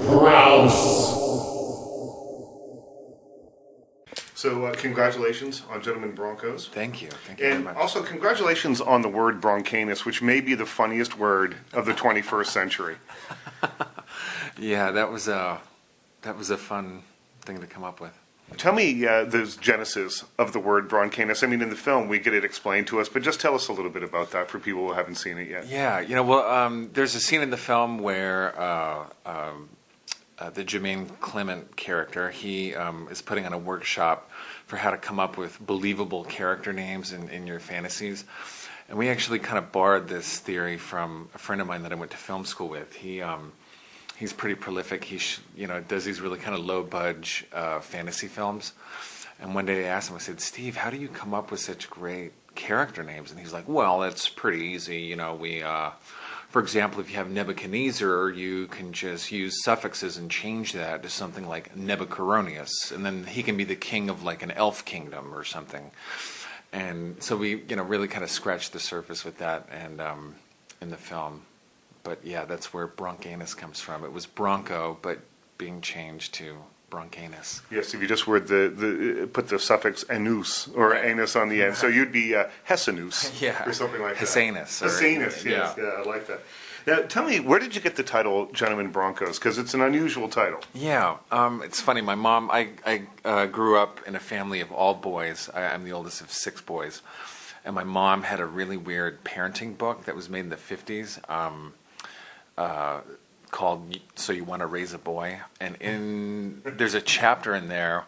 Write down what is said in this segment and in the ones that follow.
Crouse. So congratulations on Gentlemen Broncos. Thank you very much. And also congratulations on the word bronchitis, which may be the funniest word of the 21st century. Yeah, that was a fun thing to come up with. Tell me the genesis of the word bronchitis. I mean, in the film we get it explained to us, but just tell us a little bit about that for people who haven't seen it yet. Yeah, there's a scene in the film where the Jermaine Clement character, he is putting on a workshop for how to come up with believable character names in your fantasies. And we actually kind of borrowed this theory from a friend of mine that I went to film school with. He's pretty prolific. He does these really kind of low-budge fantasy films. And one day I asked him, I said, Steve, how do you come up with such great character names? And he's like, well, it's pretty easy. For example, if you have Nebuchadnezzar, you can just use suffixes and change that to something like Nebuchadnezzar, and then he can be the king of like an elf kingdom or something. And so we, really kind of scratched the surface with that, and in the film. But yeah, that's where bronchitis comes from. It was Bronco, but being changed to bronchitis. Yes, if you just put the suffix anus or anus on the end, so you'd be Hessanus, yeah, or something like Hessanus, that. Hessanus, yes, yeah, I like that. Now, tell me, where did you get the title Gentlemen Broncos? Because it's an unusual title. Yeah, it's funny. My mom, I grew up in a family of all boys. I'm the oldest of 6 boys, and my mom had a really weird parenting book that was made in the 50s. Called So You Want to Raise a Boy, and there's a chapter in there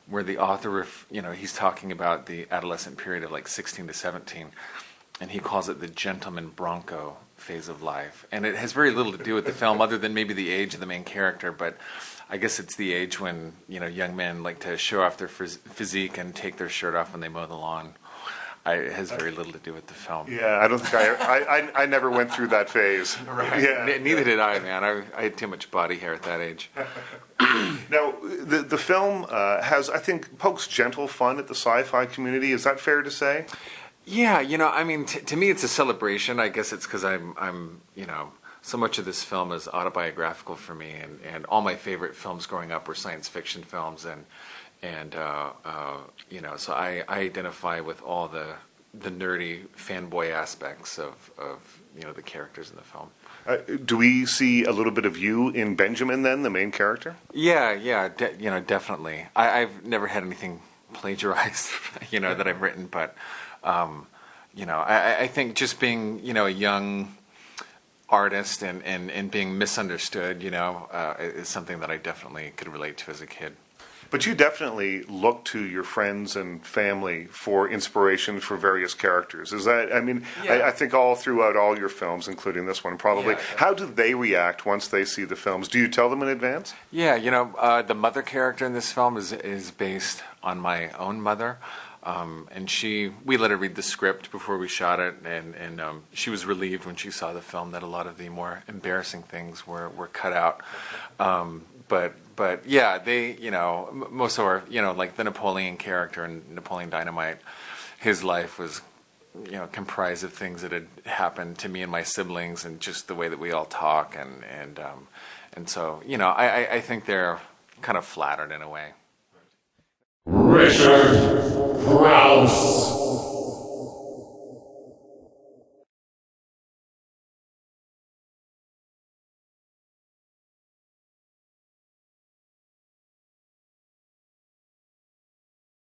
where the author, he's talking about the adolescent period of like 16 to 17, and he calls it the gentleman bronco phase of life. And it has very little to do with the film other than maybe the age of the main character, but I guess it's the age when, young men like to show off their physique and take their shirt off when they mow the lawn. It has very little to do with the film. Yeah, I don't think I never went through that phase. Right. Yeah. Neither did I, man. I had too much body hair at that age. Now, the film has, I think, pokes gentle fun at the sci-fi community. Is that fair to say? Yeah, to me it's a celebration. I guess it's because I'm so much of this film is autobiographical for me, and all my favorite films growing up were science fiction films, and so I identify with all the nerdy fanboy aspects of the characters in the film. Do we see a little bit of you in Benjamin then, the main character? Yeah, definitely. I've never had anything plagiarized, that I've written, but I think just being a young artist and being misunderstood, is something that I definitely could relate to as a kid. But you definitely look to your friends and family for inspiration for various characters. Is that, Yeah. I think all throughout all your films, including this one probably, Yeah. How do they react once they see the films? Do you tell them in advance? Yeah, the mother character in this film is based on my own mother. And we let her read the script before we shot it, and she was relieved when she saw the film that a lot of the more embarrassing things were cut out. But yeah, they, most of our, like the Napoleon character in Napoleon Dynamite, his life was, comprised of things that had happened to me and my siblings, and just the way that we all talk, and so, I think they're kind of flattered in a way. Crouse.